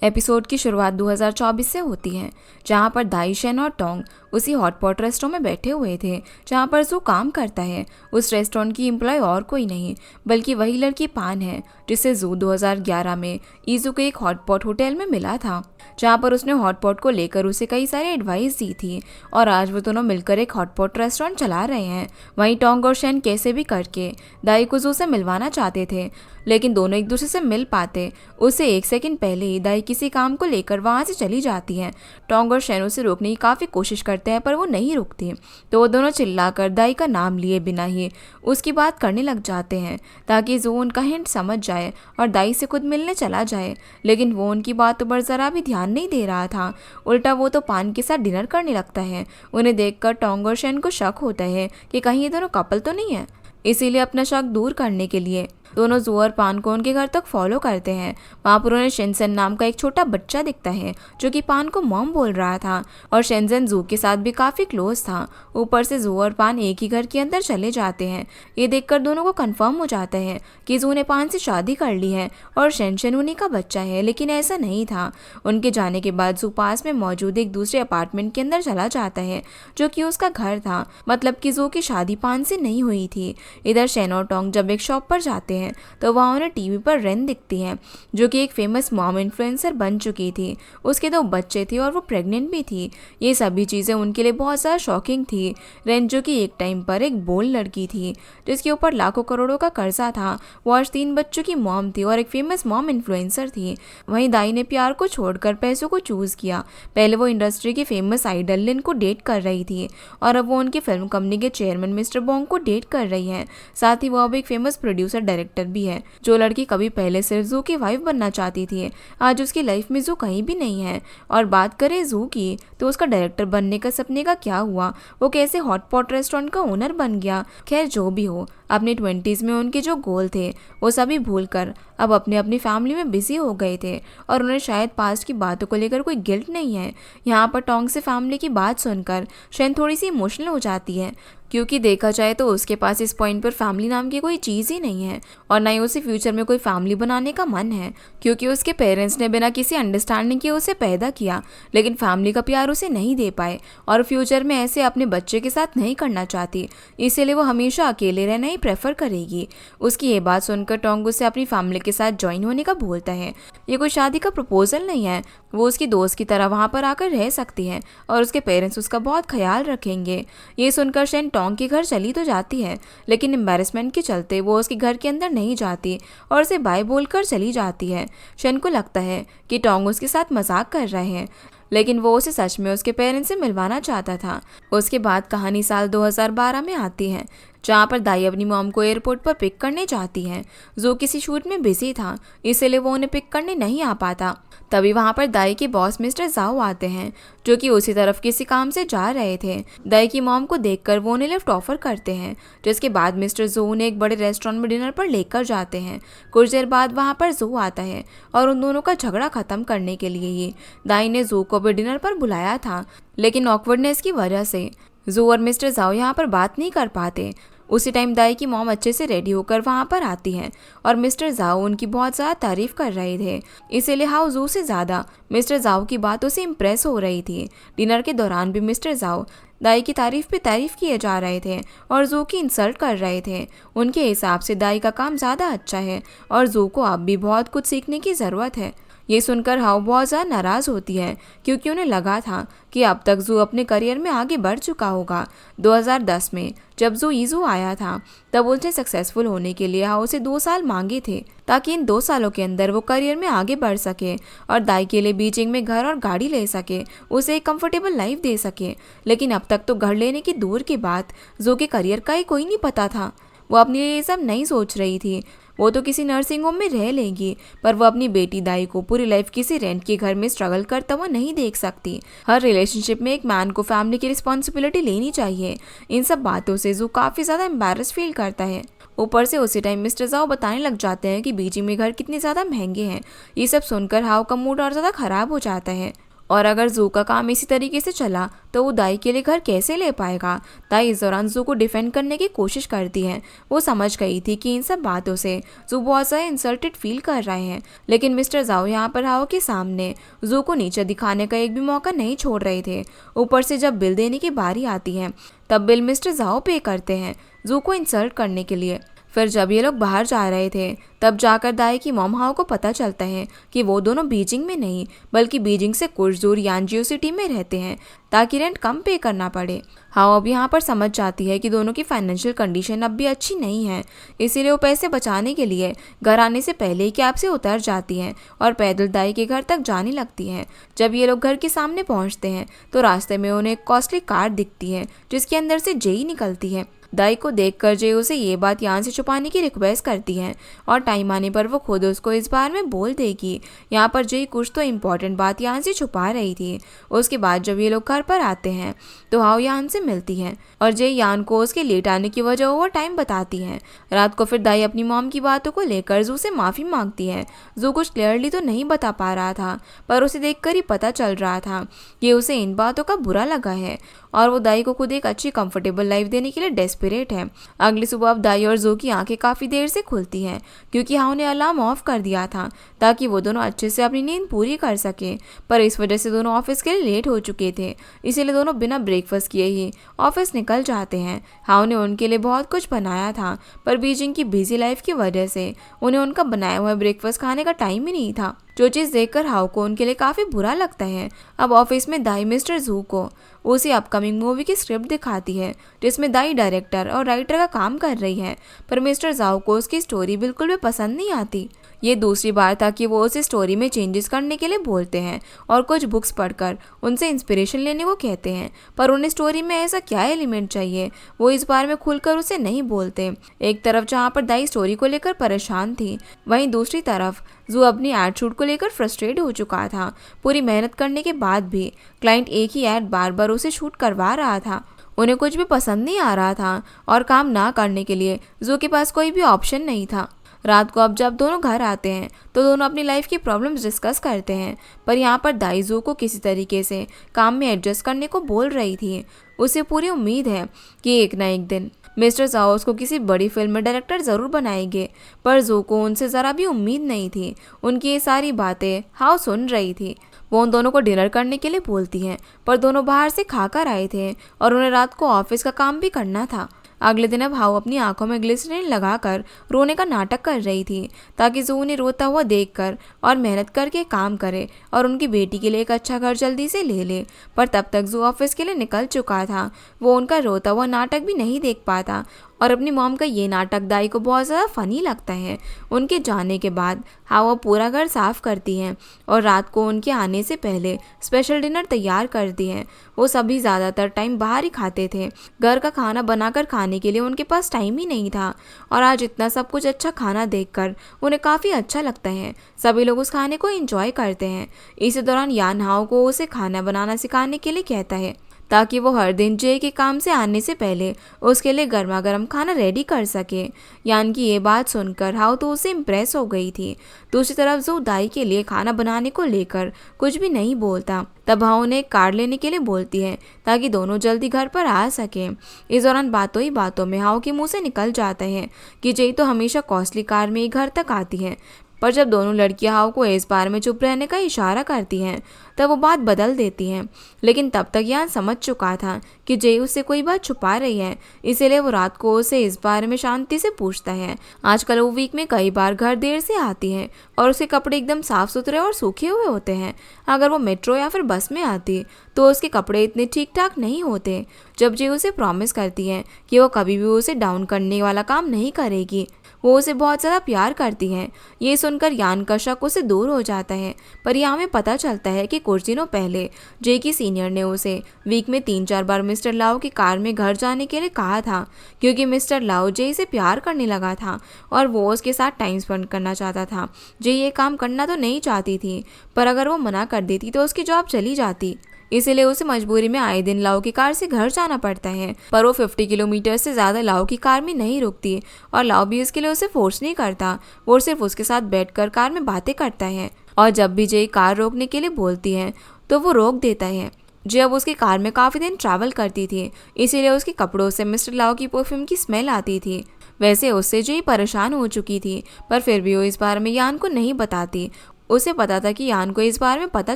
Episode की शुरुआत 2024 से होती है, जहां पर दाई, शेन और टोंग उसी हॉटपॉट रेस्टोरेंट में बैठे हुए थे जहां पर जू काम करता है। उस रेस्टोरेंट की एम्प्लॉय और कोई नहीं बल्कि वही लड़की पान है जिसे जू 2011 में ईजू के एक हॉटपॉट होटल में मिला था, जहां पर उसने हॉटपॉट को लेकर उसे कई सारी एडवाइस दी थी और आज वो दोनों मिलकर एक हॉटपॉट रेस्टोरेंट चला रहे हैं। वहीं टोंग और शेन कैसे भी करके दाई को जू से मिलवाना चाहते थे, लेकिन दोनों एक दूसरे से मिल पाते उससे एक सेकंड पहले ही दाई किसी काम को लेकर वहां से चली जाती है। टोंग और शेन उसे रोकने की काफ़ी कोशिश करते हैं पर वो नहीं रुकती, तो वो दोनों चिल्लाकर दाई का नाम लिए बिना ही उसकी बात करने लग जाते हैं ताकि जू उनका हिंट समझ जाए और दाई से खुद मिलने चला जाए। लेकिन वो उनकी बातों पर ज़रा भी ध्यान नहीं दे रहा था, उल्टा वो तो पान के साथ डिनर करने लगता है। उन्हें देखकर टोंग और शेन को शक होता है कि कहीं ये दोनों कपल तो नहीं है। इसीलिए अपना शक दूर करने के लिए दोनों जू और पान को उनके घर तक फॉलो करते हैं। वहाँ पर उन्हें शेनसेन नाम का एक छोटा बच्चा दिखता है जो कि पान को मॉम बोल रहा था और शेनसेन जू के साथ भी काफ़ी क्लोज था। ऊपर से जू और पान एक ही घर के अंदर चले जाते हैं। ये देखकर दोनों को कंफर्म हो जाता है कि जू ने पान से शादी कर ली है और शेनसेन उन्हीं का बच्चा है, लेकिन ऐसा नहीं था। उनके जाने के बाद जू पास में मौजूद एक दूसरे अपार्टमेंट के अंदर चला जाता है जो कि उसका घर था, मतलब कि जू की शादी पान से नहीं हुई थी। इधर शेन और टोंग जब एक शॉप पर जाते हैं तो वहाँ उन्हें टीवी पर रेन दिखती है जो कि एक फेमस मॉम इन्फ्लुएंसर बन चुकी थी। उसके 2 बच्चे थे और वो प्रेग्नेंट भी थी। ये सभी चीज़ें उनके लिए बहुत ज़्यादा शॉकिंग थी। रेन जो कि एक टाइम पर एक बोल्ड लड़की थी जिसके ऊपर लाखों करोड़ों का कर्जा था, वो आज 3 बच्चों की मॉम थी और एक फेमस मॉम इन्फ्लुएंसर थी। वहीं दाई ने प्यार को छोड़कर पैसों को चूज़ किया। पहले वो इंडस्ट्री की फेमस आइडल लिन को डेट कर रही थी और अब वो उनकी फिल्म कंपनी के चेयरमैन मिस्टर बोंग को डेट कर रही है। साथ ही वो अब एक फेमस प्रोड्यूसर डायरेक्टर भी है। जो लड़की कभी पहले सिर्फ जू की वाइफ बनना चाहती थी, आज उसकी लाइफ में जू कहीं भी नहीं है। और बात करें जू की तो उसका डायरेक्टर बनने का सपने का क्या हुआ, वो कैसे हॉटपॉट रेस्टोरेंट का ओनर बन गया। खैर जो भी हो, अपने 20s में उनके जो गोल थे वो सभी भूलकर अब अपने अपनी फैमिली में बिजी हो गए थे और उन्हें शायद पास्ट की बातों को लेकर कोई गिल्ट नहीं है। यहाँ पर टोंग से फैमिली की बात सुनकर शेन थोड़ी सी इमोशनल हो जाती है, क्योंकि देखा जाए तो उसके पास इस पॉइंट पर फैमिली नाम की कोई चीज़ ही नहीं है और ना ही उसे फ्यूचर में कोई फैमिली बनाने का मन है, क्योंकि उसके पेरेंट्स ने बिना किसी अंडरस्टैंडिंग के उसे पैदा किया लेकिन फैमिली का प्यार उसे नहीं दे पाए और फ्यूचर में ऐसे अपने बच्चे के साथ नहीं करना चाहती, इसीलिए वो हमेशा अकेले रहना ही प्रेफर करेगी। उसकी ये बात सुनकर टोंग उसे अपनी फैमिली के साथ ज्वाइन होने का बोलता है। ये कोई शादी का प्रपोजल नहीं है, वो उसकी दोस्त की तरह वहाँ पर आकर रह सकती है और उसके पेरेंट्स उसका बहुत ख्याल रखेंगे। ये सुनकर शेन टोंग के घर चली तो जाती है, लेकिन एम्बैरेसमेंट के चलते वो उसके घर के अंदर नहीं जाती और उसे बाय बोलकर चली जाती है। शेन को लगता है कि टोंग उसके साथ मजाक कर रहे हैं, लेकिन वो उसे सच में उसके पेरेंट्स से मिलवाना चाहता था। उसके बाद कहानी साल 2012 में आती है, जहाँ पर दाई अपनी मॉम को एयरपोर्ट पर पिक करने जाती है। जो किसी शूट में बिजी था, इसलिए वो उन्हें पिक करने नहीं आ पाता। तभी वहाँ पर दाई के बॉस मिस्टर जाओ आते हैं जो कि उसी तरफ किसी काम से जा रहे थे। दाई की मॉम को देखकर वो उन्हें लिफ्ट ऑफर करते हैं, जिसके बाद मिस्टर जो उन्हें एक बड़े रेस्टोरेंट में डिनर पर लेकर जाते हैं। कुछ देर बाद वहाँ पर जो आता है और उन दोनों का झगड़ा खत्म करने के लिए ही दाई ने जो को भी डिनर पर बुलाया था, लेकिन ऑकवर्डनेस की वजह से जो और मिस्टर जाओ यहाँ पर बात नहीं कर पाते। उसी टाइम दाई की मॉम अच्छे से रेडी होकर वहाँ पर आती हैं और मिस्टर जाओ उनकी बहुत ज़्यादा तारीफ कर रहे थे, इसीलिए हाउ जू से ज़्यादा मिस्टर जाओ की बातों से इम्प्रेस हो रही थी। डिनर के दौरान भी मिस्टर जाओ दाई की तारीफ पे तारीफ किए जा रहे थे और जू की इंसल्ट कर रहे थे। उनके हिसाब से दाई का काम ज़्यादा अच्छा है और जू को अब भी बहुत कुछ सीखने की ज़रूरत है। ये सुनकर हाउ बहुत ज़्यादा नाराज़ होती है, क्योंकि उन्हें लगा था कि अब तक जू अपने करियर में आगे बढ़ चुका होगा। 2010 में जब जू ईजू आया था तब उसने सक्सेसफुल होने के लिए हाउ से 2 साल मांगे थे ताकि इन 2 सालों के अंदर वो करियर में आगे बढ़ सके और दाई के लिए बीजिंग में घर और गाड़ी ले सके, उसे एक कंफर्टेबल लाइफ दे सके। लेकिन अब तक तो घर लेने की दूर की बात, जू के करियर का ही कोई नहीं पता था। वो अपने लिए ये सब नहीं सोच रही थी। वो तो किसी नर्सिंग होम में रह लेंगी, पर वो अपनी बेटी दाई को पूरी लाइफ किसी रेंट के घर में स्ट्रगल करता हुआ नहीं देख सकती। हर रिलेशनशिप में एक मैन को फैमिली की रिस्पॉन्सिबिलिटी लेनी चाहिए। इन सब बातों से जू काफ़ी ज़्यादा एम्बैरस फील करता है। ऊपर से उसी टाइम मिस्टर जाओ बताने लग जाते हैं कि बीजिंग में घर कितने ज़्यादा महंगे हैं। ये सब सुनकर हाउ का मूड और ज़्यादा ख़राब हो जाता है। और अगर जू का काम इसी तरीके से चला तो वो दाई के लिए घर कैसे ले पाएगा। दाई इस दौरान जू को डिफेंड करने की कोशिश करती है। वो समझ गई थी कि इन सब बातों से जू बहुत ज़्यादा इंसल्टेड फील कर रहे हैं, लेकिन मिस्टर जाओ यहाँ पर हाओ के सामने जू को नीचे दिखाने का एक भी मौका नहीं छोड़ रहे थे। ऊपर से जब बिल देने की बारी आती है तब बिल मिस्टर जाओ पे करते हैं जू को इंसल्ट करने के लिए। फिर जब ये लोग बाहर जा रहे थे तब जाकर दाई की मॉम हाओ को पता चलता है कि वो दोनों बीजिंग में नहीं बल्कि बीजिंग से कुछ दूर यानजियो सिटी में रहते हैं ताकि रेंट कम पे करना पड़े। हाओ अब यहाँ पर समझ जाती है कि दोनों की फाइनेंशियल कंडीशन अब भी अच्छी नहीं है, इसीलिए वो पैसे बचाने के लिए घर आने से पहले ही कैब से उतर जाती हैं और पैदल दाई के घर तक जाने लगती हैं। जब ये लोग घर के सामने पहुँचते हैं तो रास्ते में उन्हें एक कॉस्टली कार दिखती है जिसके अंदर से जेई निकलती है। दाई को देखकर जे उसे ये बात यहाँ से छुपाने की रिक्वेस्ट करती है और टाइम आने पर वो खुद उसको इस बारे में बोल देगी। यहाँ पर जे कुछ तो इम्पोर्टेंट बात यहाँ से छुपा रही थी। उसके बाद जब ये लोग घर पर आते हैं तो हाओ यान से मिलती है और जे यान को उसके लेट आने की वजह ओवर टाइम बताती है। रात को फिर दाई अपनी मॉम की बातों को लेकर जू से माफ़ी मांगती है। जू कुछ क्लियरली तो नहीं बता पा रहा था पर उसे देखकर ही पता चल रहा था कि उसे इन बातों का बुरा लगा है और वो दाई को खुद एक अच्छी कंफर्टेबल लाइफ देने के लिए डेस्परेट है। अगली सुबह अब दाई और जू की आंखें काफ़ी देर से खुलती हैं क्योंकि हाओ ने अलार्म ऑफ कर दिया था ताकि वो दोनों अच्छे से अपनी नींद पूरी कर सके, पर इस वजह से दोनों ऑफिस के लिए लेट हो चुके थे, इसीलिए दोनों बिना ब्रेकफास्ट किए ही ऑफिस निकल जाते हैं। हाओ ने उनके लिए बहुत कुछ बनाया था पर बीजिंग की बिजी लाइफ की वजह से उन्हें उनका बनाया हुआ ब्रेकफास्ट खाने का टाइम ही नहीं था, जो चीज़ देखकर हाओ को उनके लिए काफ़ी बुरा लगता है। अब ऑफिस में दाई मिस्टर जू को उसी अपकमिंग मूवी की स्क्रिप्ट दिखाती है जिसमें दाई डायरेक्टर और राइटर का काम कर रही है, पर मिस्टर जाओ को उसकी स्टोरी बिल्कुल भी पसंद नहीं आती। ये दूसरी बार था कि वो उसे स्टोरी में चेंजेस करने के लिए बोलते हैं और कुछ बुक्स पढ़कर उनसे इंस्पिरेशन लेने को कहते हैं, पर उन्हें स्टोरी में ऐसा क्या एलिमेंट चाहिए वो इस बारे में खुलकर उसे नहीं बोलते। एक तरफ जहाँ पर दाई स्टोरी को लेकर परेशान थी, वहीं दूसरी तरफ जू अपनी एड शूट को लेकर फ्रस्ट्रेट हो चुका था। पूरी मेहनत करने के बाद भी क्लाइंट एक ही एड बार बार उसे शूट करवा रहा था। उन्हें कुछ भी पसंद नहीं आ रहा था और काम ना करने के लिए जू के पास कोई भी ऑप्शन नहीं था। रात को अब जब दोनों घर आते हैं तो दोनों अपनी लाइफ की प्रॉब्लम्स डिस्कस करते हैं, पर यहाँ पर दाई जू को किसी तरीके से काम में एडजस्ट करने को बोल रही थी। उसे पूरी उम्मीद है कि एक ना एक दिन मिस्टर जाओ उसको किसी बड़ी फिल्म में डायरेक्टर ज़रूर बनाएंगे, पर जू को उनसे ज़रा भी उम्मीद नहीं थी। उनकी ये सारी बातें हाओ सुन रही थी। वो उन दोनों को डिनर करने के लिए बोलती हैं, पर दोनों बाहर से खाकर आए थे और उन्हें रात को ऑफिस का काम भी करना था। अगले दिन अब हाओ अपनी आंखों में ग्लिसरीन लगाकर रोने का नाटक कर रही थी ताकि जू उन्हें रोता हुआ देखकर और मेहनत करके काम करे और उनकी बेटी के लिए एक अच्छा घर जल्दी से ले ले, पर तब तक जू ऑफिस के लिए निकल चुका था। वो उनका रोता हुआ नाटक भी नहीं देख पाता और अपनी मॉम का ये नाटक दाई को बहुत ज़्यादा फ़नी लगता है। उनके जाने के बाद हाओ पूरा घर साफ़ करती हैं और रात को उनके आने से पहले स्पेशल डिनर तैयार करती हैं। वो सभी ज़्यादातर टाइम बाहर ही खाते थे, घर का खाना बनाकर खाने के लिए उनके पास टाइम ही नहीं था और आज इतना सब कुछ अच्छा खाना देखकर उन्हें काफ़ी अच्छा लगता है। सभी लोग उस खाने को एंजॉय करते हैं। इसी दौरान यान हाओ को उसे खाना बनाना सिखाने के लिए कहता है ताकि वो हर दिन जे के काम से आने से पहले उसके लिए गर्मा गर्म खाना रेडी कर सके। यान की ये बात सुनकर हाओ तो उसे इम्प्रेस हो गई थी। दूसरी तरफ जू दाई के लिए खाना बनाने को लेकर कुछ भी नहीं बोलता। तब हाओ ने एक कार लेने के लिए बोलती है ताकि दोनों जल्दी घर पर आ सकें। इस दौरान बातों ही बातों में हाओ के मुंह से निकल जाता है कि जे तो हमेशा कॉस्टली कार में ही घर तक आती है, पर जब दोनों लड़कियां हाओ को इस बारे में चुप रहने का इशारा करती हैं तब वो बात बदल देती हैं। लेकिन तब तक यान समझ चुका था कि जे उससे कोई बात छुपा रही है, इसीलिए वो रात को उसे इस बारे में शांति से पूछता है। आजकल वो वीक में कई बार घर देर से आती है और उसके कपड़े एकदम साफ सुथरे और सूखे हुए होते हैं। अगर वो मेट्रो या फिर बस में आती तो उसके कपड़े इतने ठीक ठाक नहीं होते। जब जे उसे प्रॉमिस करती है कि वो कभी भी उसे डाउन करने वाला काम नहीं करेगी, वो उसे बहुत ज़्यादा प्यार करती है। ये सुनकर यान का शक उसे दूर हो जाता है, पर यहाँ में पता चलता है कि कुछ दिनों पहले जे की सीनियर ने उसे वीक में 3-4 बार मिस्टर लाओ की कार में घर जाने के लिए कहा था, क्योंकि मिस्टर लाओ जे से प्यार करने लगा था और वो उसके साथ टाइम स्पेंड करना चाहता था। जे ये काम करना तो नहीं चाहती थी, पर अगर वो मना कर देती तो उसकी जॉब चली जाती, इसीलिए उसे मजबूरी में आए दिन लाओ की कार से घर जाना पड़ता है। पर वो 50 किलोमीटर से ज़्यादा लाओ की कार में नहीं रुकती और लाओ भी इसके लिए उसे फोर्स नहीं करता। वो सिर्फ उसके साथ बैठकर कार में बातें करता है और जब भी जे कार रोकने के लिए बोलती है तो वो रोक देता है। जे अब उसकी कार में काफ़ी दिन ट्रैवल करती थी, इसीलिए उसके कपड़ों से मिस्टर लाओ की परफ्यूम की स्मेल आती थी। वैसे उससे जे परेशान हो चुकी थी, पर फिर भी वो इस बारे में यान को नहीं बताती। उसे पता था कि यान को इस बारे में पता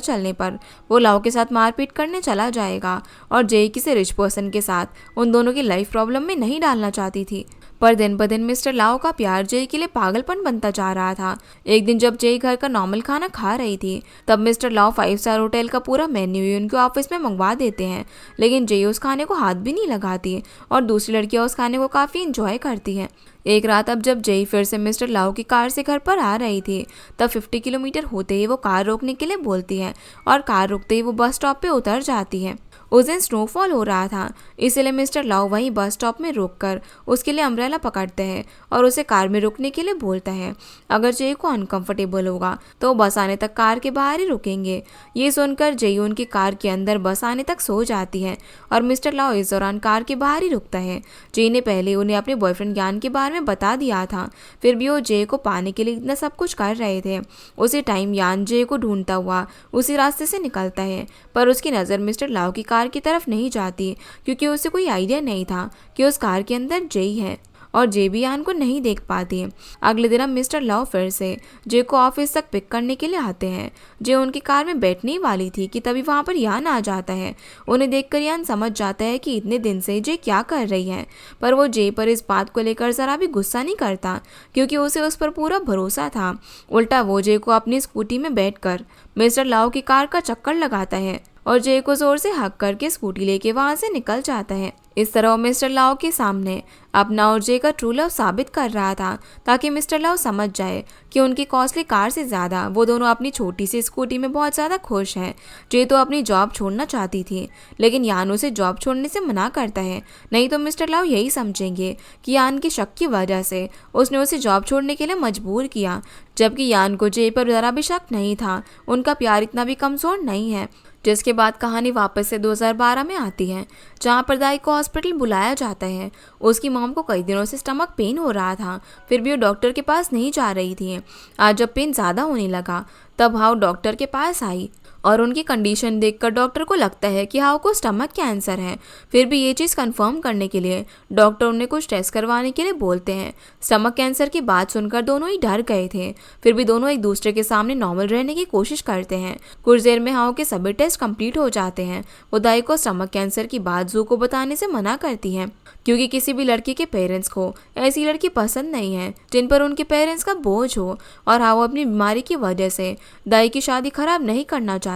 चलने पर वो लाओ के साथ मारपीट करने चला जाएगा, और जे किसी रिच पर्सन के साथ उन दोनों की लाइफ प्रॉब्लम में नहीं डालना चाहती थी। पर दिन ब दिन मिस्टर लाओ का प्यार जे के लिए पागलपन बनता जा रहा था। एक दिन जब जे घर का नॉर्मल खाना खा रही थी, तब मिस्टर लाओ 5 स्टार होटल का पूरा मेन्यू ही उनके ऑफिस में मंगवा देते हैं, लेकिन जे उस खाने को हाथ भी नहीं लगाती और दूसरी लड़कियां उस खाने को काफ़ी इंजॉय करती हैं। एक रात अब जब जय फिर से मिस्टर लाओ की कार से घर पर आ रही थी, तब 50 किलोमीटर होते ही वो कार रोकने के लिए बोलती है, और कार रुकते ही वो बस स्टॉप पे उतर जाती है। उस दिन स्नोफॉल हो रहा था, इसलिए मिस्टर लाओ वहीं बस स्टॉप में रुककर उसके लिए अम्ब्रेला पकड़ते हैं और उसे कार में रुकने के लिए बोलता है। अगर जय को अनकंफर्टेबल होगा तो वो बस आने तक कार के बाहर ही रुकेंगे। ये सुनकर जय उनकी कार के अंदर बस आने तक सो जाती है और मिस्टर लाओ इस दौरान कार के बाहर ही रुकता है। जय ने पहले उन्हें अपने बॉयफ्रेंड ज्ञान के बारे में बता दिया था, फिर भी वो जय को पाने के लिए इतना सब कुछ कर रहे थे। उसी टाइम यान जय को ढूंढता हुआ उसी रास्ते से निकलता है, पर उसकी नज़र मिस्टर लाओ की कार की तरफ नहीं जाती, क्योंकि उसे कोई आइडिया नहीं था कि उस कार के अंदर जय है, और जे भी यान को नहीं देख पाती। अगले दिन अब मिस्टर लाओ फिर से जे को ऑफिस तक पिक करने के लिए आते हैं। जे उनकी कार में बैठने ही वाली थी कि तभी वहां पर यान आ जाता है। उन्हें देखकर यान समझ जाता है कि इतने दिन से जे क्या कर रही है, पर वो जे पर इस बात को लेकर जरा भी गुस्सा नहीं करता, क्योंकि उसे उस पर पूरा भरोसा था। उल्टा वो जे को अपनी स्कूटी में बैठकर मिस्टर लाओ की कार का चक्कर लगाता है और जय को जोर से हक करके स्कूटी लेके वहां से निकल जाता है। इस तरह वो मिस्टर लाओ के सामने अपना और जय का ट्रू लव साबित कर रहा था, ताकि मिस्टर लाओ समझ जाए कि उनकी कॉस्टली कार से ज़्यादा वो दोनों अपनी छोटी सी स्कूटी में बहुत ज़्यादा खुश हैं। जय तो अपनी जॉब छोड़ना चाहती थी, लेकिन यान उसे जॉब छोड़ने से मना करता है, नहीं तो मिस्टर लाओ यही समझेंगे कि यान के शक की वजह से उसने उसे जॉब छोड़ने के लिए मजबूर किया, जबकि यान को जय पर ज़रा भी शक नहीं था। उनका प्यार इतना भी कमज़ोर नहीं है। जिसके बाद कहानी वापस से 2012 में आती है, जहाँ पर दाई को हॉस्पिटल बुलाया जाता है। उसकी मॉम को कई दिनों से स्टमक पेन हो रहा था, फिर भी वो डॉक्टर के पास नहीं जा रही थी। आज जब पेन ज़्यादा होने लगा, तब हाउ डॉक्टर के पास आई और उनकी कंडीशन देखकर डॉक्टर को लगता है कि हाउ को स्टमक कैंसर है। फिर भी ये चीज़ कंफर्म करने के लिए डॉक्टर उन्हें कुछ टेस्ट करवाने के लिए बोलते हैं। स्टमक कैंसर की बात सुनकर दोनों ही डर गए थे, फिर भी दोनों एक दूसरे के सामने नॉर्मल रहने की कोशिश करते हैं। कुछ देर में हाउ के सभी टेस्ट कंप्लीट हो जाते हैं। वो दाई को स्टमक कैंसर की बात जू को बताने से मना करती है, क्योंकि किसी भी लड़की के पेरेंट्स को ऐसी लड़की पसंद नहीं है जिन पर उनके पेरेंट्स का बोझ हो, और हाउ अपनी बीमारी की वजह से दाई की शादी खराब नहीं करना चाहती।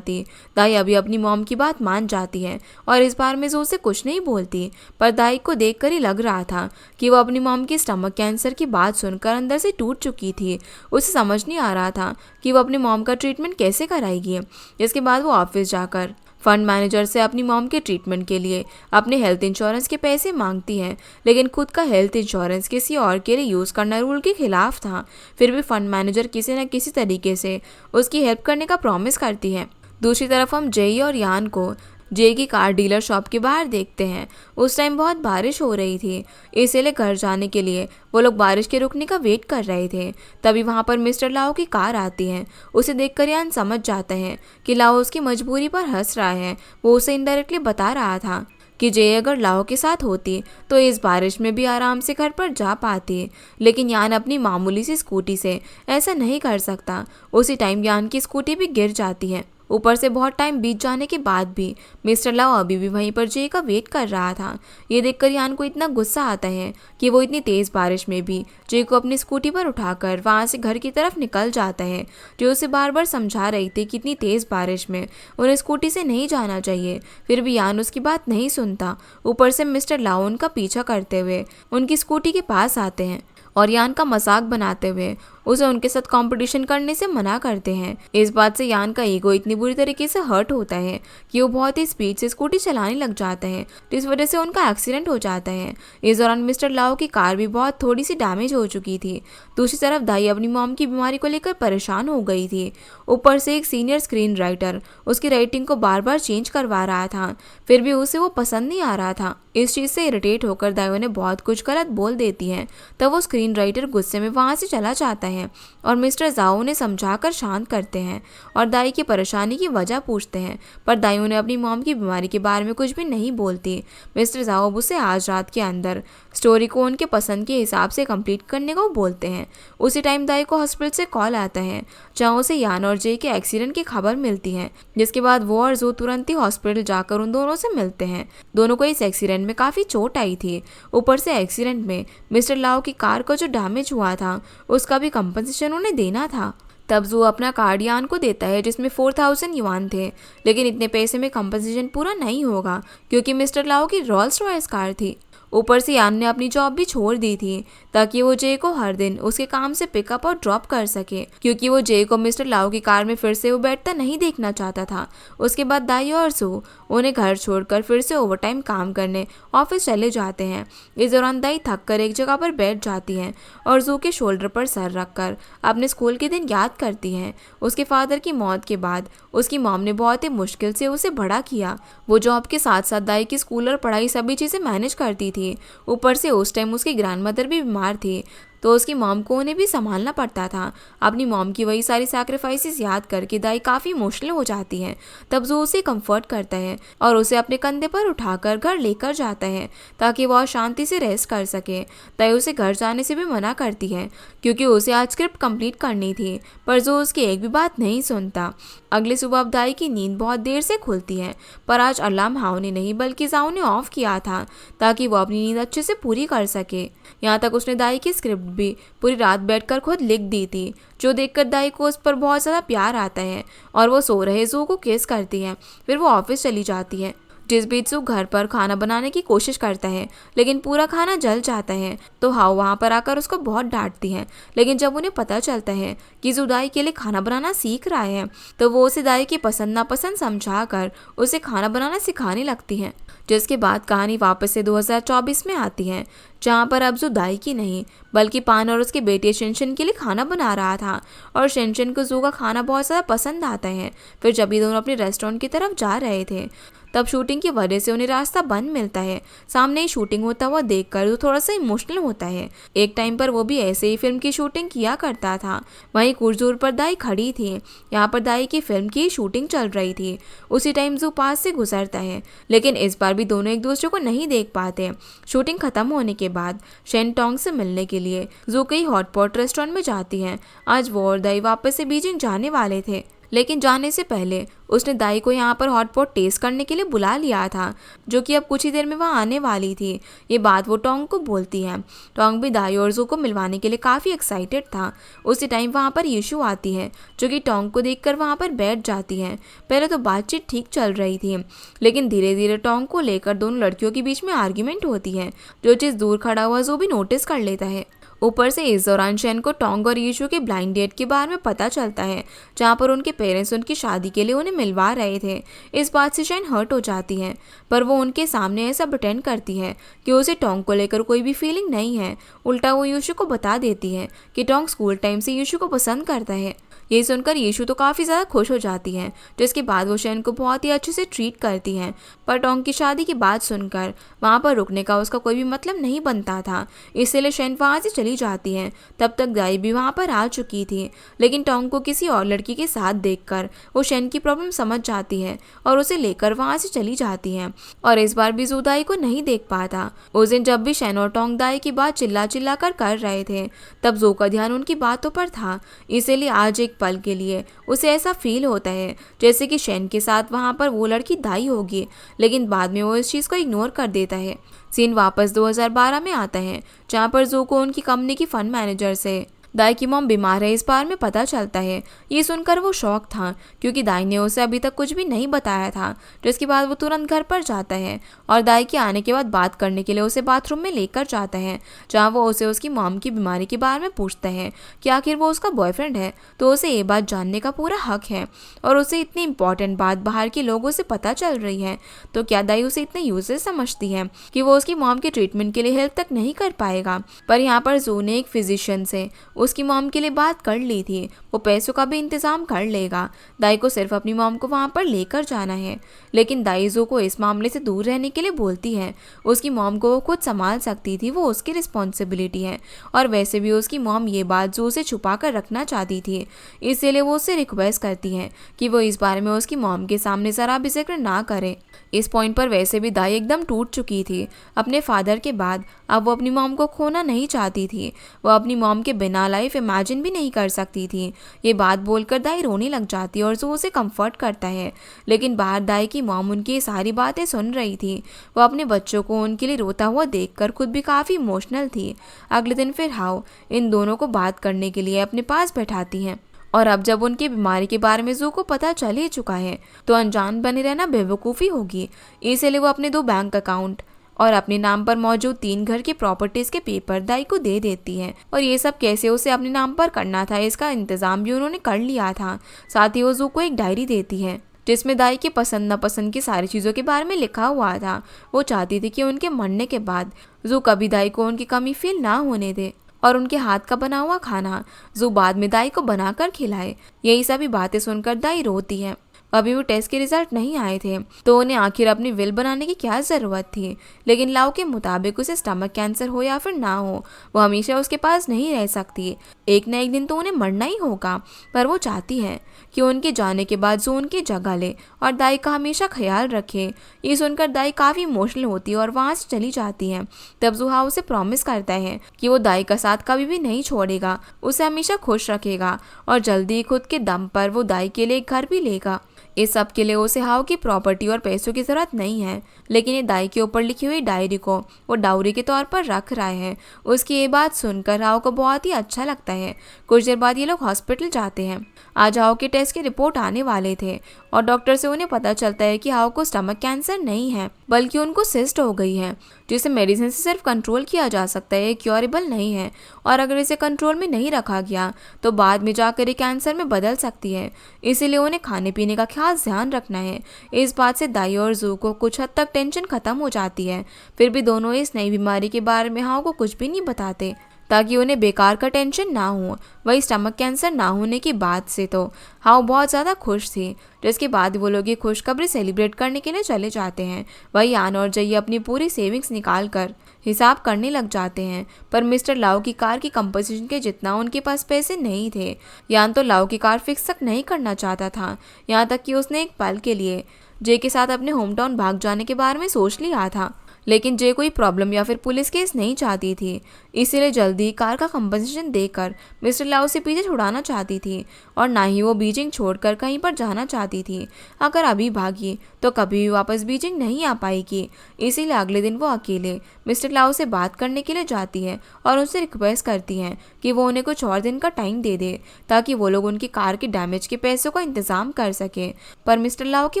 दाई अभी अपनी मॉम की बात मान जाती है और इस बार में जू से कुछ नहीं बोलती, पर दाई को देखकर ही लग रहा था कि वो अपनी मॉम की स्टमक कैंसर की बात सुनकर अंदर से टूट चुकी थी। उसे समझ नहीं आ रहा था कि वो अपनी मॉम का ट्रीटमेंट कैसे कराएगी। इसके बाद वो ऑफिस जाकर फंड मैनेजर से अपनी मॉम के ट्रीटमेंट के लिए अपने हेल्थ इंश्योरेंस के पैसे मांगती है, लेकिन खुद का हेल्थ इंश्योरेंस किसी और के लिए यूज़ करना रूल के खिलाफ था। फिर भी फंड मैनेजर किसी न किसी तरीके से उसकी हेल्प करने का प्रॉमिस करती है। दूसरी तरफ हम जय और यान को जय की कार डीलर शॉप के बाहर देखते हैं। उस टाइम बहुत बारिश हो रही थी, इसीलिए घर जाने के लिए वो लोग बारिश के रुकने का वेट कर रहे थे। तभी वहाँ पर मिस्टर लाओ की कार आती है। उसे देखकर यान समझ जाता है कि लाओ उसकी मजबूरी पर हंस रहा है। वो उसे इनडायरेक्टली बता रहा था कि जय अगर लाओ के साथ होती तो इस बारिश में भी आराम से घर पर जा पाती, लेकिन यान अपनी मामूली सी स्कूटी से ऐसा नहीं कर सकता। उसी टाइम यान की स्कूटी भी गिर जाती है। ऊपर से बहुत टाइम बीत जाने के बाद भी मिस्टर लाओ अभी भी वहीं पर जय का वेट कर रहा था। ये देखकर यान को इतना गुस्सा आता है कि वो इतनी तेज़ बारिश में भी जय को अपनी स्कूटी पर उठाकर वहाँ से घर की तरफ निकल जाता है। जो उसे बार बार समझा रही थी कि इतनी तेज़ बारिश में उन्हें स्कूटी से नहीं जाना चाहिए, फिर भी यान उसकी बात नहीं सुनता। ऊपर से मिस्टर लाओ उनका पीछा करते हुए उनकी स्कूटी के पास आते हैं और यान का मजाक बनाते हुए उसे उनके साथ कंपटीशन करने से मना करते हैं। इस बात से यान का ईगो इतनी बुरी तरीके से हर्ट होता है कि वो बहुत ही स्पीड से स्कूटी चलाने लग जाता है, जिस वजह से उनका एक्सीडेंट हो जाता है। इस दौरान मिस्टर लाओ की कार भी बहुत थोड़ी सी डैमेज हो चुकी थी। दूसरी तरफ दाई अपनी मॉम की बीमारी को लेकर परेशान हो गई थी। ऊपर से एक सीनियर स्क्रीन राइटर उसकी राइटिंग को बार बार चेंज करवा रहा था, फिर भी उसे वो पसंद नहीं आ रहा था। इस चीज़ से इरिटेट होकर दाई उन्हें बहुत कुछ गलत बोल देती है। तब वो स्क्रीन राइटर गुस्से में वहाँ से चला जाता है। है और मिस्टर जाओ उन्हें समझाकर शांत करते हैं और दाई की परेशानी की वजह पूछते हैं, पर दाई उन्हें अपनी मॉम की बीमारी के बारे में कुछ भी नहीं बोलती। मिस्टर जाओ उसे आज रात के अंदर स्टोरी को उनके पसंद के हिसाब से कंप्लीट करने को बोलते हैं। उसी टाइम दाई को हॉस्पिटल से कॉल आता है जहाँ उसे यान और जे के एक्सीडेंट की खबर मिलती है, जिसके बाद वो और जो तुरंत ही हॉस्पिटल जाकर उन दोनों से मिलते हैं। दोनों को इस एक्सीडेंट में काफ़ी चोट आई थी। ऊपर से एक्सीडेंट में मिस्टर लाओ की कार का जो डैमेज हुआ था उसका भी कंपनसेशन उन्हें देना था। तब जू अपना कार्ड यान को देता है जिसमें 4000 युआन थे, लेकिन इतने पैसे में कंपनसेशन पूरा नहीं होगा क्योंकि मिस्टर लाओ की रोल्स रॉयस कार थी। ऊपर से यान ने अपनी जॉब भी छोड़ दी थी ताकि वो जे को हर दिन उसके काम से पिकअप और ड्रॉप कर सके, क्योंकि वो जे को मिस्टर लाओ की कार में फिर से वो बैठता नहीं देखना चाहता था। उसके बाद दाई और सू उन्हें घर छोड़कर फिर से ओवरटाइम काम करने ऑफिस चले जाते हैं। इस दौरान दाई थक कर एक जगह पर बैठ जाती हैं और जू के शोल्डर पर सर रखकर अपने स्कूल के दिन याद करती हैं। उसके फादर की मौत के बाद उसकी मॉम ने बहुत ही मुश्किल से उसे बड़ा किया। वो जॉब के साथ साथ दाई की स्कूल और पढ़ाई सभी चीज़ें मैनेज करती थी। ऊपर से उस टाइम उसकी ग्रैंडमदर भी बीमार थी तो उसकी मॉम को उन्हें भी संभालना पड़ता था। अपनी मॉम की वही सारी सैक्रिफाइसेस याद करके दाई काफ़ी इमोशनल हो जाती है। तब जो उसे कंफर्ट करता है और उसे अपने कंधे पर उठाकर घर लेकर जाता है ताकि वह शांति से रेस्ट कर सके। दाई उसे घर जाने से भी मना करती है क्योंकि उसे आज स्क्रिप्ट कंप्लीट करनी थी, पर जो उसकी एक भी बात नहीं सुनता। अगली सुबह अब दाई की नींद बहुत देर से खुलती है, पर आज अलार्म हाउ ने नहीं बल्कि जाओ ने ऑफ किया था ताकि वो अपनी नींद अच्छे से पूरी कर सके। यहाँ तक उसने दाई की स्क्रिप्ट भी पूरी रात बैठकर खुद लिख दी थी, जो देखकर दाई को उस पर बहुत ज़्यादा प्यार आता है और वो सो रहे जू को किस करती है। फिर वो ऑफिस चली जाती है। जिस बीच जू घर पर खाना बनाने की कोशिश करता है लेकिन पूरा खाना जल जाता है तो हाउ वहाँ पर आकर उसको बहुत डांटती है। लेकिन जब उन्हें पता चलता है कि जू दाई के लिए खाना बनाना सीख रहा है तो वो उसे दाई की पसंद नापसंद समझा कर उसे खाना बनाना सिखाने लगती है। जिसके बाद कहानी वापस से 2024 में आती है जहाँ पर अब जू दाई की नहीं बल्कि पान और उसके बेटे शेनशन के लिए खाना बना रहा था और शेनशन को जू का खाना बहुत ज़्यादा पसंद आता है। फिर जब ये दोनों अपने रेस्टोरेंट की तरफ जा रहे थे तब शूटिंग की वजह से उन्हें रास्ता बंद मिलता है। सामने ही शूटिंग होता हुआ देखकर वो थोड़ा सा इमोशनल होता है। एक टाइम पर वो भी ऐसे ही फिल्म की शूटिंग किया करता था। वहीं कुछ दूर पर दाई खड़ी थी। यहाँ पर दाई की फिल्म की शूटिंग चल रही थी। उसी टाइम जू पास से गुजरता है, लेकिन इस बार भी दोनों एक दूसरे को नहीं देख पाते। शूटिंग खत्म होने के बाद शेन टोंग से मिलने के लिए जू कई हॉटपॉट रेस्टोरेंट में जाती है। आज वो और दाई वापस से बीजिंग जाने वाले थे, लेकिन जाने से पहले उसने दाई को यहाँ पर हॉटपॉट टेस्ट करने के लिए बुला लिया था, जो कि अब कुछ ही देर में वहाँ आने वाली थी। ये बात वो टोंग को बोलती है। टोंग भी दाई और जू को मिलवाने के लिए काफ़ी एक्साइटेड था। उसी टाइम वहाँ पर यीशु आती है जो कि टोंग को देखकर वहाँ पर बैठ जाती है। पहले तो बातचीत ठीक चल रही थी, लेकिन धीरे धीरे टोंग को लेकर दोनों लड़कियों के बीच में आर्ग्यूमेंट होती है, जो चीज़ दूर खड़ा हुआ जू भी नोटिस कर लेता है। ऊपर से इस दौरान शेन को टोंग और यीशु के ब्लाइंड डेट के बारे में पता चलता है, जहाँ पर उनके पेरेंट्स उनकी शादी के लिए उन्हें मिलवा रहे थे। इस बात से शेन हर्ट हो जाती है, पर वो उनके सामने ऐसा प्रिटेंड करती है कि उसे टोंग को लेकर कोई भी फीलिंग नहीं है। उल्टा वो यीशु को बता देती है कि टोंग स्कूल टाइम से यीशु को पसंद करता है। ये सुनकर यीशु तो काफ़ी ज़्यादा खुश हो जाती है, जिसके बाद वो शेन को बहुत ही अच्छे से ट्रीट करती है। पर टोंग की शादी की बात सुनकर वहाँ पर रुकने का उसका कोई भी मतलब नहीं बनता था, इसलिए शेन वहाँ से चली जाती है। तब तक दाई भी वहाँ पर आ चुकी थी, लेकिन टोंग को किसी और लड़की के साथ देखकर वो शेन की प्रॉब्लम समझ जाती है और उसे लेकर वहाँ से चली जाती है। और इस बार भी जू दाई को नहीं देख पाता। उस दिन जब भी शेन और टोंग दाई की बात चिल्ला चिल्ला कर रहे थे, तब जू का ध्यान उनकी बातों पर था। इसीलिए आज एक पल के लिए उसे ऐसा फील होता है जैसे कि शेन के साथ वहाँ पर वो लड़की दाई होगी, लेकिन बाद में वो इस चीज़ को इग्नोर कर देता है। सीन वापस 2012 में आता है, जहाँ पर जू को उनकी कंपनी की फंड मैनेजर से दाई की मॉम बीमार है इस बार में पता चलता है। ये सुनकर वो शॉक था क्योंकि दाई ने उसे अभी तक कुछ भी नहीं बताया था। जिसके बाद वो तुरंत घर पर जाता है और दाई के आने के बाद बात करने के लिए उसे बाथरूम में लेकर जाता है, जहाँ वो उसे उसकी मॉम की बीमारी के बारे में पूछता है कि आखिर वो उसका बॉयफ्रेंड है तो उसे ये बात जानने का पूरा हक है। और उसे इतनी इंपॉर्टेंट बात बाहर के लोगों से पता चल रही है तो क्या दाई उसे इतने यूजलेस समझती है कि वो उसकी मॉम के ट्रीटमेंट के लिए हेल्प तक नहीं कर पाएगा। पर यहाँ पर जू ने एक फिजिशियन से उसकी मॉम के लिए बात कर ली थी, वो पैसों का भी इंतजाम कर लेगा। दाई को सिर्फ अपनी मॉम को वहाँ पर लेकर जाना है। लेकिन दाई जू को इस मामले से दूर रहने के लिए बोलती है। उसकी मॉम को वो खुद संभाल सकती थी, वो उसकी रिस्पॉन्सिबिलिटी है। और वैसे भी उसकी मॉम ये बात जू से छुपा कर रखना चाहती थी, इसीलिए वो उससे रिक्वेस्ट करती है कि वो इस बारे में उसकी मॉम के सामने ज़रा भी जिक्र ना करे। इस पॉइंट पर वैसे भी दाई एकदम टूट चुकी थी अपने फादर के बाद। अब वो अपनी मॉम को खोना नहीं चाहती थी। वो अपनी मॉम के बिना लाइफ इमेजिन भी नहीं कर सकती थी। ये बात बोलकर दाई रोने लग जाती है और जू उसे कंफर्ट करता है। लेकिन बाहर दाई की मॉम उनकी ये सारी बातें सुन रही थी। वो अपने बच्चों को उनके लिए रोता हुआ देखकर खुद भी काफ़ी इमोशनल थी। अगले दिन फिर हाउ इन दोनों को बात करने के लिए अपने पास बैठाती हैं। और अब जब उनकी बीमारी के बारे में जू को पता चल ही चुका है तो अनजान बने रहना बेवकूफ़ी होगी। इसलिए वो अपने 2 बैंक अकाउंट और अपने नाम पर मौजूद 3 घर की प्रॉपर्टीज के पेपर दाई को दे देती है। और ये सब कैसे उसे अपने नाम पर करना था, इसका इंतजाम भी उन्होंने कर लिया था। साथ ही वो जू को एक डायरी देती है जिसमें दाई की पसंद नापसंद की सारी चीज़ों के बारे में लिखा हुआ था। वो चाहती थी कि उनके मरने के बाद जू कभी दाई को उनकी कमी फील ना होने दे और उनके हाथ का बना हुआ खाना जू बाद में दाई को बनाकर खिलाए। यही सभी बातें सुनकर दाई रोती है। अभी वो टेस्ट के रिजल्ट नहीं आए थे तो उन्हें आखिर अपनी विल बनाने की क्या ज़रूरत थी। लेकिन लाओ के मुताबिक उसे स्टमक कैंसर हो या फिर ना हो, वो हमेशा उसके पास नहीं रह सकती। एक न एक दिन तो उन्हें मरना ही होगा। पर वो चाहती है कि उनके जाने के बाद जो उनकी जगह ले और दाई का हमेशा ख्याल रखे। ये सुनकर दाई काफ़ी इमोशनल होती है और वहाँ से चली जाती है। तब जुहा उसे प्रॉमिस करता है कि वो दाई का साथ कभी भी नहीं छोड़ेगा, उसे हमेशा खुश रखेगा और जल्दी ही खुद के दम पर वो दाई के लिए एक घर भी लेगा। इस सब के लिए उसे हाउ की प्रॉपर्टी और पैसों की ज़रूरत नहीं है, लेकिन ये दाई के ऊपर लिखी हुई डायरी को वो डाउरी के तौर पर रख रहा है। उसकी ये बात सुनकर हाउ को बहुत ही अच्छा लगता है। कुछ देर बाद ये लोग हॉस्पिटल जाते हैं। आज हाउ के टेस्ट की रिपोर्ट आने वाले थे और डॉक्टर से उन्हें पता चलता है कि हाउ को स्टमक कैंसर नहीं है बल्कि उनको सिस्ट हो गई है, जिसे मेडिसिन से सिर्फ कंट्रोल किया जा सकता है, क्योरेबल नहीं है। और अगर इसे कंट्रोल में नहीं रखा गया तो बाद में जाकर ये कैंसर में बदल सकती है। इसीलिए उन्हें खाने पीने का खास ध्यान रखना है। इस बात से दाई और जू को कुछ हद तक टेंशन खत्म हो जाती है। फिर भी दोनों इस नई बीमारी के बारे में हाउ को कुछ भी नहीं बताते ताकि उन्हें बेकार का टेंशन ना हो। वही स्टमक कैंसर ना होने की बात से तो हाउ बहुत ज़्यादा खुश थी। जिसके बाद वो लोग ये खुशखबरी सेलिब्रेट करने के लिए चले जाते हैं। वही आन और जई अपनी पूरी सेविंग्स निकाल कर हिसाब करने लग जाते हैं। पर मिस्टर लाओ की कार की कंपोजिशन के जितना उनके पास पैसे नहीं थे। यान तो लाओ की कार फिक्स तक नहीं करना चाहता था, यहाँ तक कि उसने एक पल के लिए जे के साथ अपने होम टाउन भाग जाने के बारे में सोच लिया था। लेकिन जे कोई प्रॉब्लम या फिर पुलिस केस नहीं चाहती थी, इसीलिए जल्दी कार का कंपनसेशन देकर मिस्टर लाओ से पीछे छुड़ाना चाहती थी और ना ही वो बीजिंग छोड़कर कहीं पर जाना चाहती थी। अगर अभी भागी तो कभी भी वापस बीजिंग नहीं आ पाएगी। इसीलिए अगले दिन वो अकेले मिस्टर लाओ से बात करने के लिए जाती है और उनसे रिक्वेस्ट करती है कि वो उन्हें कुछ और दिन का टाइम दे दे ताकि वो लोग उनकी कार के डैमेज के पैसों का इंतजाम कर सके। पर मिस्टर लाओ के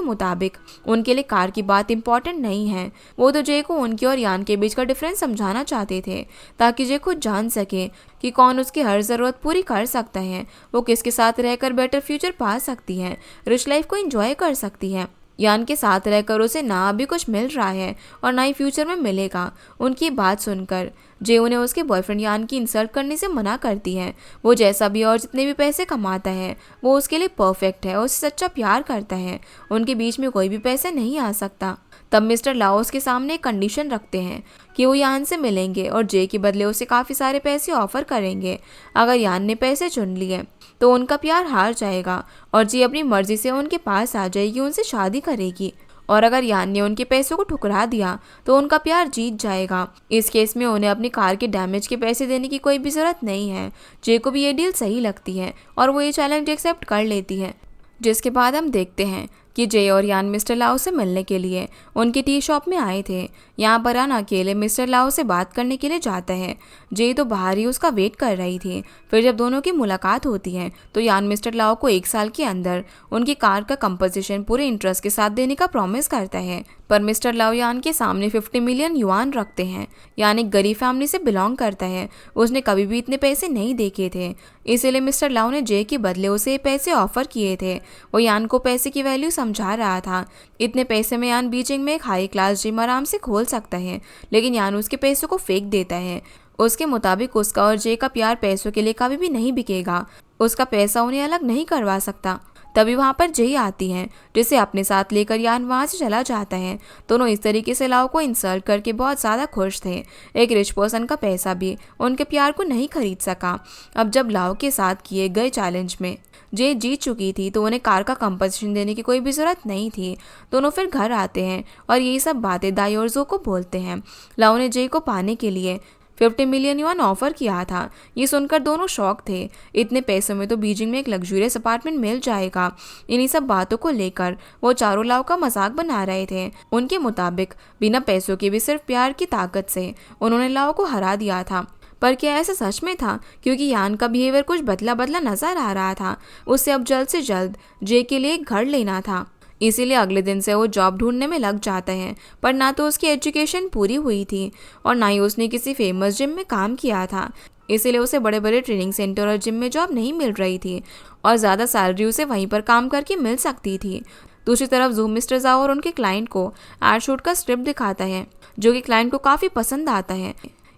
मुताबिक उनके लिए कार की बात इंपॉर्टेंट नहीं है। वो तो जे को उनके और यान के बीच का डिफरेंस समझाना चाहते थे ताकि जे खुद जान सके कि कौन उसकी हर ज़रूरत पूरी कर सकता है, वो किसके साथ रहकर बेटर फ्यूचर पा सकती है, रिच लाइफ को एंजॉय कर सकती है। यान के साथ रहकर उसे ना अभी कुछ मिल रहा है और ना ही फ्यूचर में मिलेगा। उनकी बात सुनकर जे उन्हें उसके बॉयफ्रेंड यान की इंसल्ट करने से मना करती है। वो जैसा भी और जितने भी पैसे कमाता है वो उसके लिए परफेक्ट है, उससे सच्चा प्यार करता है, उनके बीच में कोई भी पैसे नहीं आ सकता। तब मिस्टर लाओस के सामने एक कंडीशन रखते हैं कि वो यान से मिलेंगे और जे के बदले उसे काफ़ी सारे पैसे ऑफर करेंगे। अगर यान ने पैसे चुन लिए तो उनका प्यार हार जाएगा और जे अपनी मर्जी से उनके पास आ जाएगी, उनसे शादी करेगी। और अगर यान ने उनके पैसों को ठुकरा दिया तो उनका प्यार जीत जाएगा। इस केस में उन्हें अपनी कार के डैमेज के पैसे देने की कोई भी ज़रूरत नहीं है। जे को भी ये डील सही लगती है और वो ये चैलेंज एक्सेप्ट कर लेती है। जिसके बाद हम देखते हैं कि जे और यान मिस्टर लाओ से मिलने के लिए उनकी टी शॉप में आए थे। यहाँ पर यान अकेले मिस्टर लाओ से बात करने के लिए जाता है। जे तो बाहर ही उसका वेट कर रही थी। फिर जब दोनों की मुलाकात होती है तो यान मिस्टर लाओ को 1 साल के अंदर उनकी कार का कंपोजिशन पूरे इंटरेस्ट के साथ देने का प्रॉमिस करता है। पर मिस्टर लाओ यान के सामने 50 मिलियन युआन रखते हैं। यान एक गरीब फैमिली से बिलोंग करता है, उसने कभी भी इतने पैसे नहीं देखे थे। इसीलिए मिस्टर लाओ ने जे के बदले उसे पैसे ऑफर किए थे। वो यान को पैसे की वैल्यू समझा रहा था। इतने पैसे में यान बीजिंग में एक हाई क्लास जिम आराम से खोल सकता है, लेकिन यान उसके पैसों को फेंक देता है। उसके मुताबिक उसका और जे का प्यार पैसों के लिए कभी भी नहीं बिकेगा। उसका पैसा उन्हें अलग नहीं करवा सकता। तभी वहाँ पर जेई आती है, जिसे अपने साथ लेकर यान वहाँ से चला जाता है। दोनों इस तरीके से लाओ को इंसल्ट करके बहुत ज़्यादा खुश थे। एक रिच पर्सन का पैसा भी उनके प्यार को नहीं खरीद सका। अब जब लाओ के साथ किए गए चैलेंज में जे जीत चुकी थी तो उन्हें कार का कंपनसेशन देने की कोई भी ज़रूरत नहीं थी। दोनों फिर घर आते हैं और यही सब बातें दाई और जो को बोलते हैं। लाओ ने जे को पाने के लिए 50 मिलियन युआन ऑफर किया था। ये सुनकर दोनों शॉक थे। इतने पैसों में तो बीजिंग में एक लग्जूरियस अपार्टमेंट मिल जाएगा। इन्हीं सब बातों को लेकर वो चारों लाओ का मजाक बना रहे थे। उनके मुताबिक बिना पैसों के भी सिर्फ प्यार की ताकत से उन्होंने लाओ को हरा दिया था। पर क्या ऐसा सच में था? क्योंकि यान का बिहेवियर कुछ बदला बदला नजर आ रहा था। उसे अब जल्द से जल्द जे के लिए एक घर लेना था। इसीलिए अगले दिन से वो जॉब ढूंढने में लग जाता है। पर ना तो उसकी एजुकेशन पूरी हुई थी और ना ही उसने किसी फेमस जिम में काम किया था। इसीलिए उसे बड़े बड़े ट्रेनिंग सेंटर और जिम में जॉब नहीं मिल रही थी और ज़्यादा सैलरी उसे वहीं पर काम करके मिल सकती थी। दूसरी तरफ जूम मिस्टर जाओ और उनके क्लाइंट को एड शूट का स्क्रिप्ट दिखाता है, जो कि क्लाइंट को काफ़ी पसंद आता है।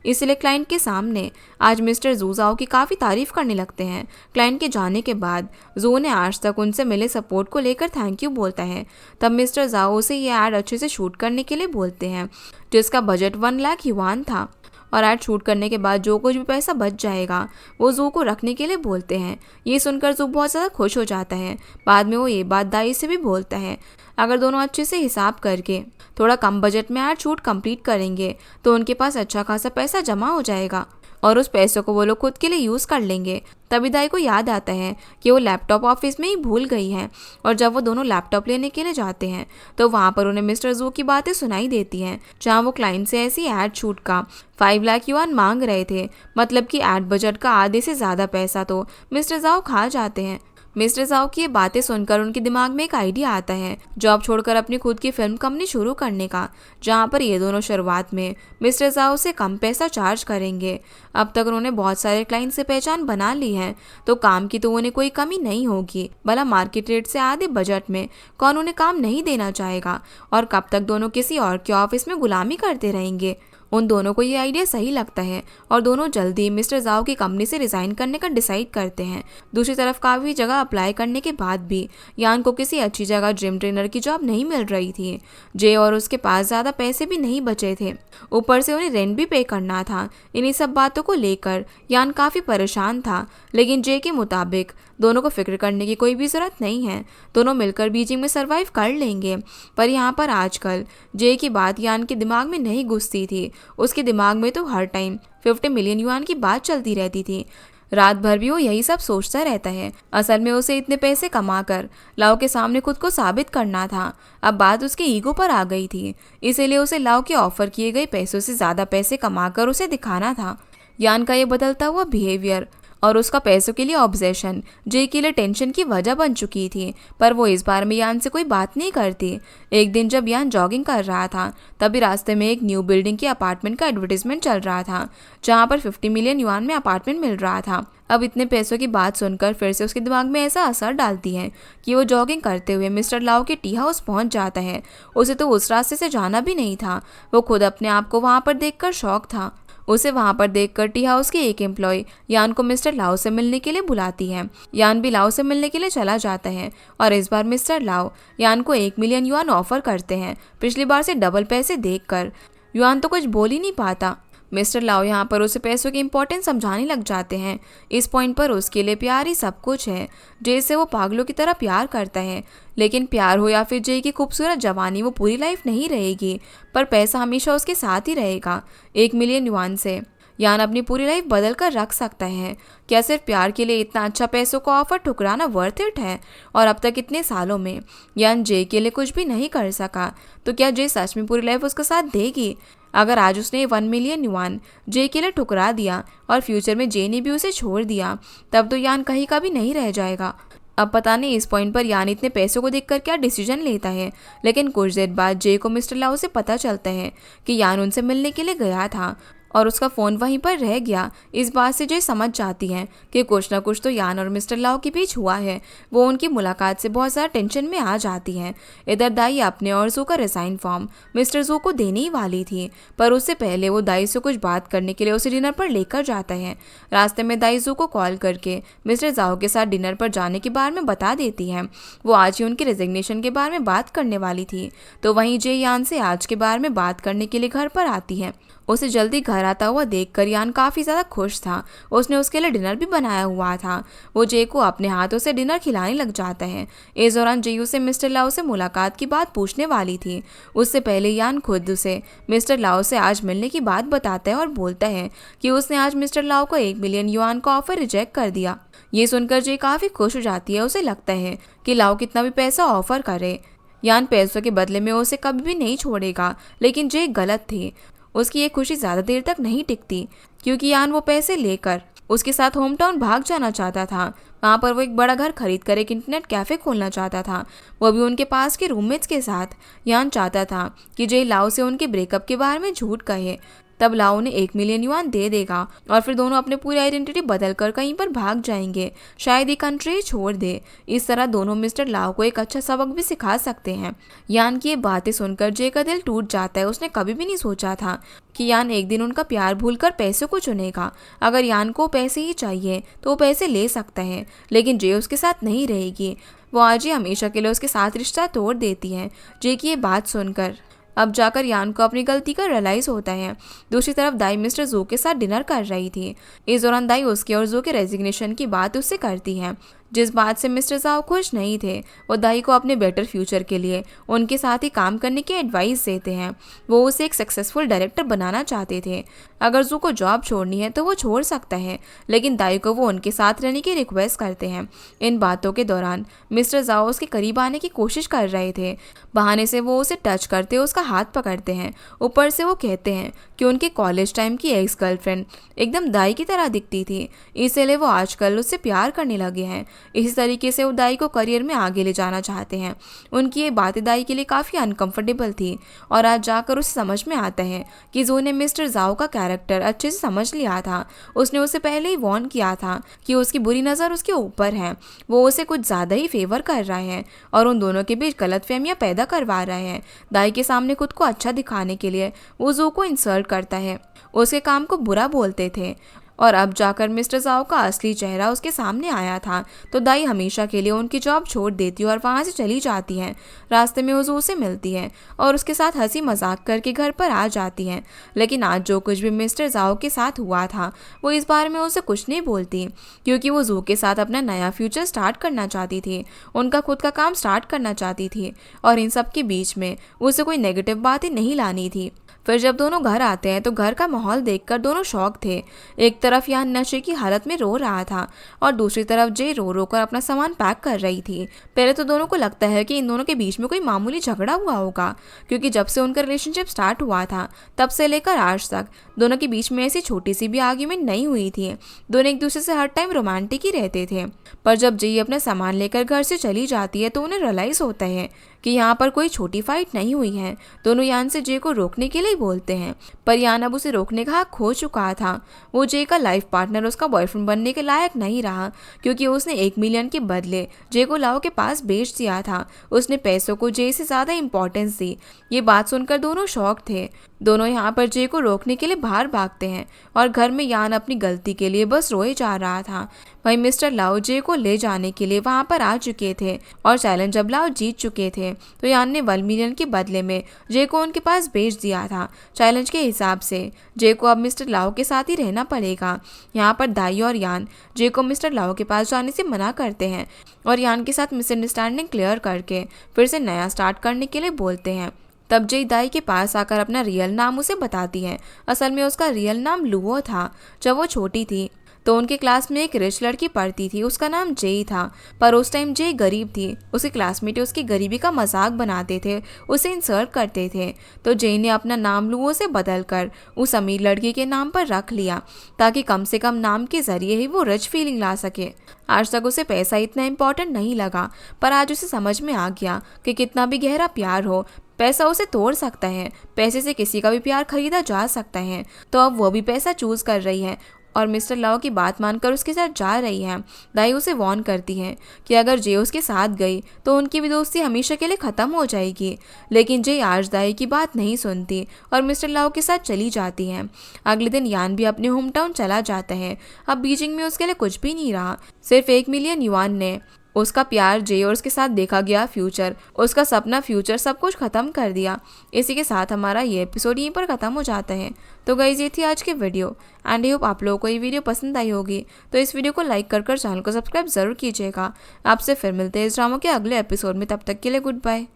इसलिए क्लाइंट के सामने आज मिस्टर जू जाओ की काफ़ी तारीफ करने लगते हैं। क्लाइंट के जाने के बाद जू ने आज तक उनसे मिले सपोर्ट को लेकर थैंक यू बोलता है। तब मिस्टर जाओ उसे ये ऐड अच्छे से शूट करने के लिए बोलते हैं, जिसका बजट 1 लाख युआन था। और ऐड शूट करने के बाद जो कुछ भी पैसा बच जाएगा वो जू को रखने के लिए बोलते हैं। ये सुनकर जू बहुत ज़्यादा खुश हो जाता है। बाद में वो ये बात दाई से भी बोलता है, अगर दोनों अच्छे से हिसाब करके थोड़ा कम बजट में ऐड शूट कंप्लीट करेंगे तो उनके पास अच्छा खासा पैसा जमा हो जाएगा और उस पैसों को वो लोग खुद के लिए यूज़ कर लेंगे। तभी दाई को याद आता है कि वो लैपटॉप ऑफिस में ही भूल गई है और जब वो दोनों लैपटॉप लेने के लिए जाते हैं तो वहाँ पर उन्हें मिस्टर जू की बातें सुनाई देती हैं, जहाँ वो क्लाइंट से ऐसी ऐड शूट का 5 लाख युआन मांग रहे थे। मतलब कि ऐड बजट का आधे से ज़्यादा पैसा तो मिस्टर जाओ खा जाते हैं। मिस्टर जाओ की ये बातें सुनकर उनके दिमाग में एक आइडिया आता है, जॉब छोड़कर अपनी खुद की फिल्म कंपनी शुरू करने का, जहां पर ये दोनों शुरुआत में मिस्टर जाओ से कम पैसा चार्ज करेंगे। अब तक उन्होंने बहुत सारे क्लाइंट से पहचान बना ली है, तो काम की तो उन्हें कोई कमी नहीं होगी। भला मार्केट रेट से आधे बजट में कौन उन्हें काम नहीं देना चाहेगा? और कब तक दोनों किसी और के ऑफिस में गुलामी करते रहेंगे? उन दोनों को ये आइडिया सही लगता है और दोनों जल्दी मिस्टर जाओ की कंपनी से रिजाइन करने का डिसाइड करते हैं। दूसरी तरफ काफ़ी जगह अप्लाई करने के बाद भी यान को किसी अच्छी जगह जिम ट्रेनर की जॉब नहीं मिल रही थी। जे और उसके पास ज़्यादा पैसे भी नहीं बचे थे, ऊपर से उन्हें रेंट भी पे करना था। इन्हीं सब बातों को लेकर यान काफ़ी परेशान था, लेकिन जे के मुताबिक दोनों को फिक्र करने की कोई भी ज़रूरत नहीं है। दोनों मिलकर बीजिंग में सरवाइव कर लेंगे। पर यहाँ पर आजकल जे की बात यान के दिमाग में नहीं घुसती थी। उसके दिमाग में तो हर टाइम 50 मिलियन युआन की बात चलती रहती थी। रात भर भी वो यही सब सोचता रहता है। असल में उसे इतने पैसे कमाकर लाओ के सामने खुद को साबित करना था। अब बात उसके ईगो पर आ गई थी, इसीलिए उसे लाओ के ऑफर किए गए पैसों से ज़्यादा पैसे कमाकर उसे दिखाना था। यान का ये बदलता हुआ बिहेवियर और उसका पैसों के लिए ऑब्सेशन जे के लिए टेंशन की वजह बन चुकी थी। पर वो इस बारे में यान से कोई बात नहीं करती। एक दिन जब यान जॉगिंग कर रहा था, तभी रास्ते में एक न्यू बिल्डिंग के अपार्टमेंट का एडवर्टीजमेंट चल रहा था, जहाँ पर 50 मिलियन युआन में अपार्टमेंट मिल रहा था। अब इतने पैसों की बात सुनकर फिर से उसके दिमाग में ऐसा असर डालती है कि वो जॉगिंग करते हुए मिस्टर लाओ के टी हाउस पहुँच जाता है। उसे तो उस रास्ते से जाना भी नहीं था। वो खुद अपने आप को वहाँ पर देखकर शॉक था। उसे वहां पर देखकर टी हाउस की एक एम्प्लॉय यान को मिस्टर लाओ से मिलने के लिए बुलाती है। यान भी लाओ से मिलने के लिए चला जाता है और इस बार मिस्टर लाओ यान को 1 मिलियन युआन ऑफर करते हैं, पिछली बार से डबल पैसे देखकर। युआन तो कुछ बोल ही नहीं पाता। मिस्टर लाओ यहाँ पर उसे पैसों की इंपॉर्टेंस समझाने लग जाते हैं। इस पॉइंट पर उसके लिए प्यार ही सब कुछ है। जे से वो पागलों की तरह प्यार करता है, लेकिन प्यार हो या फिर जे की खूबसूरत जवानी, वो पूरी लाइफ नहीं रहेगी, पर पैसा हमेशा उसके साथ ही रहेगा। 1 मिलियन युआन से यान अपनी पूरी लाइफ बदल कर रख सकता है। क्या सिर्फ प्यार के लिए इतना अच्छा पैसों का ऑफर ठुकराना वर्थ इट है? और अब तक इतने सालों में यान जे के लिए कुछ भी नहीं कर सका, तो क्या जे सच में पूरी लाइफ उसका साथ देगी? अगर आज उसने 1 मिलियन युआन जे के लिए ठुकरा दिया और फ्यूचर में जे ने भी उसे छोड़ दिया, तब तो यान कहीं का भी नहीं रह जाएगा। अब पता नहीं इस पॉइंट पर यान इतने पैसों को देखकर क्या डिसीजन लेता है, लेकिन कुछ देर बाद जे को मिस्टर लाओ से पता चलता है कि यान उनसे मिलने के लिए गया था और उसका फ़ोन वहीं पर रह गया। इस बात से जय समझ जाती हैं कि कुछ ना कुछ तो यान और मिस्टर लाओ के बीच हुआ है। वो उनकी मुलाकात से बहुत ज़्यादा टेंशन में आ जाती हैं। इधर दाई अपने और जू का रिज़ाइन फॉर्म मिस्टर जू को देने ही वाली थी, पर उससे पहले वो दाई से कुछ बात करने के लिए उसे डिनर पर लेकर जाता है। रास्ते में दाई जू को कॉल करके मिस्टर जाओ के साथ डिनर पर जाने के बारे में बता देती है। वो आज ही उनके रेजिग्नेशन के बारे में बात करने वाली थी। तो वहीं जे यान से आज के बारे में बात करने के लिए घर पर आती है। उसे जल्दी घर आता हुआ देखकर यान काफ़ी ज़्यादा खुश था। उसने उसके लिए डिनर भी बनाया हुआ था। वो जे को अपने हाथों से डिनर खिलाने लग जाता है। इस दौरान जे उसे मिस्टर लाओ से मुलाकात की बात पूछने वाली थी। उससे पहले यान खुद उसे मिस्टर लाओ से आज मिलने की बात बताता है और बोलता है कि उसने आज मिस्टर लाओ को 1 मिलियन युआन का ऑफर रिजेक्ट कर दिया। ये सुनकर जे काफ़ी खुश हो जाती है। उसे लगता है कि लाओ कितना भी पैसा ऑफर करे, यान पैसों के बदले में उसे कभी भी नहीं छोड़ेगा। लेकिन जे गलत थी। उसकी ये खुशी ज़्यादा देर तक नहीं टिकती, क्योंकि यान वो पैसे लेकर उसके साथ होम टाउन भाग जाना चाहता था। वहाँ पर वो एक बड़ा घर खरीद कर एक इंटरनेट कैफ़े खोलना चाहता था, वो भी उनके पास के रूममेट्स के साथ। यान चाहता था कि जे लाओ से उनके ब्रेकअप के बारे में झूठ कहे, तब लाओ ने 1 मिलियन युआन दे देगा और फिर दोनों अपने पूरी आइडेंटिटी बदल कर कहीं पर भाग जाएंगे, शायद ये कंट्री छोड़ दे। इस तरह दोनों मिस्टर लाओ को एक अच्छा सबक भी सिखा सकते हैं। यान की ये बातें सुनकर जे का दिल टूट जाता है। उसने कभी भी नहीं सोचा था कि यान एक दिन उनका प्यार भूलकर पैसों को चुनेगा। अगर यान को पैसे ही चाहिए तो वो पैसे ले सकता है, लेकिन जे उसके साथ नहीं रहेगी। वो आज ही हमेशा के लिए उसके साथ रिश्ता तोड़ देती है। जे की ये बात सुनकर अब जाकर यान को अपनी गलती का रियलाइज होता है। दूसरी तरफ दाई मिस्टर जू के साथ डिनर कर रही थी। इस दौरान दाई उसके और जू के रेजिग्नेशन की बात उससे करती है, जिस बात से मिस्टर जाओ खुश नहीं थे। वो दाई को अपने बेटर फ्यूचर के लिए उनके साथ ही काम करने की एडवाइस देते हैं। वो उसे एक सक्सेसफुल डायरेक्टर बनाना चाहते थे। अगर जू को जॉब छोड़नी है तो वो छोड़ सकता है, लेकिन दाई को वो उनके साथ रहने की रिक्वेस्ट करते हैं। इन बातों के दौरान मिस्टर जाओ उसके करीब आने की कोशिश कर रहे थे। बहाने से वो उसे टच करते उसका हाथ पकड़ते हैं। ऊपर से वो कहते हैं कि उनके कॉलेज टाइम की एक्स गर्लफ्रेंड एकदम दाई की तरह दिखती थी, इसलिए वो आजकल उससे प्यार करने लगे हैं। इसी तरीके से वो दाई को करियर में आगे ले जाना चाहते हैं। उनकी ये बातें दाई के लिए काफ़ी अनकंफर्टेबल थी और आज जाकर उसे समझ में आता है कि जो ने मिस्टर जाओ का कैरेक्टर अच्छे से समझ लिया था। उसने उसे पहले ही वार्न किया था कि उसकी बुरी नज़र उसके ऊपर है, वो उसे कुछ ज़्यादा ही फेवर कर रहा है और उन दोनों के बीच गलतफहमियां पैदा करवा रहा है। दाई के सामने खुद को अच्छा दिखाने के लिए वो जू को इंसल्ट करता है, उसके काम को बुरा बोलते थे। और अब जाकर मिस्टर जाओ का असली चेहरा उसके सामने आया था, तो दाई हमेशा के लिए उनकी जॉब छोड़ देती है और वहाँ से चली जाती है। रास्ते में वो जू से मिलती है और उसके साथ हंसी मजाक करके घर पर आ जाती है। लेकिन आज जो कुछ भी मिस्टर जाओ के साथ हुआ था वो इस बारे में उसे कुछ नहीं बोलती, क्योंकि वो जू के साथ अपना नया फ्यूचर स्टार्ट करना चाहती थी, उनका खुद का काम स्टार्ट करना चाहती थी और इन सब के बीच में उसे कोई नेगेटिव बातें नहीं लानी थी। फिर जब दोनों घर आते हैं तो घर का माहौल देखकर दोनों शॉक थे। एक तरफ यान नशे की हालत में रो रहा था और दूसरी तरफ जे रो रो कर अपना सामान पैक कर रही थी। पहले तो दोनों को लगता है कि इन दोनों के बीच में कोई मामूली झगड़ा हुआ होगा, क्योंकि जब से उनका रिलेशनशिप स्टार्ट हुआ था तब से लेकर आज तक दोनों के बीच में ऐसी छोटी सी भी आर्ग्यूमेंट नहीं हुई थी। दोनों एक दूसरे से हर टाइम रोमांटिक ही रहते थे। पर जब जे अपना सामान लेकर घर से चली जाती है तो उन्हें रियलाइज होता है कि यहाँ पर कोई छोटी फाइट नहीं हुई है। दोनों यान से जे को रोकने के लिए बोलते हैं, पर यान अब उसे रोकने का हक खो चुका था। वो जे का लाइफ पार्टनर उसका बॉयफ्रेंड बनने के लायक नहीं रहा, क्योंकि उसने 1 मिलियन के बदले जे को लाओ के पास बेच दिया था। उसने पैसों को जे से ज़्यादा इंपॉर्टेंस दी। ये बात सुनकर दोनों शॉक थे। दोनों यहाँ पर जे को रोकने के लिए बाहर भागते हैं और घर में यान अपनी गलती के लिए बस रोए जा रहा था। वहीं मिस्टर लाओ जे को ले जाने के लिए वहाँ पर आ चुके थे और चैलेंज जब लाओ जीत चुके थे तो यान ने 1 मिलियन के बदले में जे को उनके पास बेच दिया था। चैलेंज के हिसाब से जे को अब मिस्टर लाओ के साथ ही रहना पड़ेगा। यहाँ पर दाई और यान जे को मिस्टर लाओ के पास जाने से मना करते हैं और यान के साथ मिसअंडरस्टैंडिंग क्लियर करके फिर से नया स्टार्ट करने के लिए बोलते हैं। तब जे दाई के पास आकर अपना रियल नाम उसे बताती है। असल में उसका रियल नाम लुओ था। जब वो छोटी थी तो उनके क्लास में एक रिच लड़की पढ़ती थी, उसका नाम जे था, पर उस टाइम जे गरीब थी। उसके क्लासमेट उसकी गरीबी का मजाक बनाते थे, उसे इंसल्ट करते थे। तो जे ने अपना नाम लुओ से बदलकर उस अमीर लड़की के नाम पर रख लिया, ताकि कम से कम नाम के जरिए ही वो रिच फीलिंग ला सके। आज तक उसे पैसा इतना इम्पोर्टेंट नहीं लगा, पर आज उसे समझ में आ गया कि कितना भी गहरा प्यार हो, पैसा उसे तोड़ सकता है, पैसे से किसी का भी प्यार खरीदा जा सकता है। तो अब वो भी पैसा चूज कर रही है और मिस्टर लाओ की बात मानकर उसके साथ जा रही है। दाई उसे वार्न करती है कि अगर जे उसके साथ गई तो उनकी भी दोस्ती हमेशा के लिए खत्म हो जाएगी। लेकिन जे आज दाई की बात नहीं सुनती और मिस्टर लाओ के साथ चली जाती है। अगले दिन यान भी अपने होम टाउन चला जाता है। अब बीजिंग में उसके लिए कुछ भी नहीं रहा, सिर्फ 1 मिलियन युआन ने उसका प्यार, जे और उसके साथ देखा गया फ्यूचर, उसका सपना फ्यूचर सब कुछ खत्म कर दिया। इसी के साथ हमारा ये एपिसोड यहीं पर खत्म हो जाता है। तो गाइस ये थी आज की वीडियो एंड आई होप आप लोगों को ये वीडियो पसंद आई होगी। तो इस वीडियो को लाइक कर चैनल को सब्सक्राइब जरूर कीजिएगा। आपसे फिर मिलते हैं इस ड्रामा के अगले एपिसोड में, तब तक के लिए गुड बाय।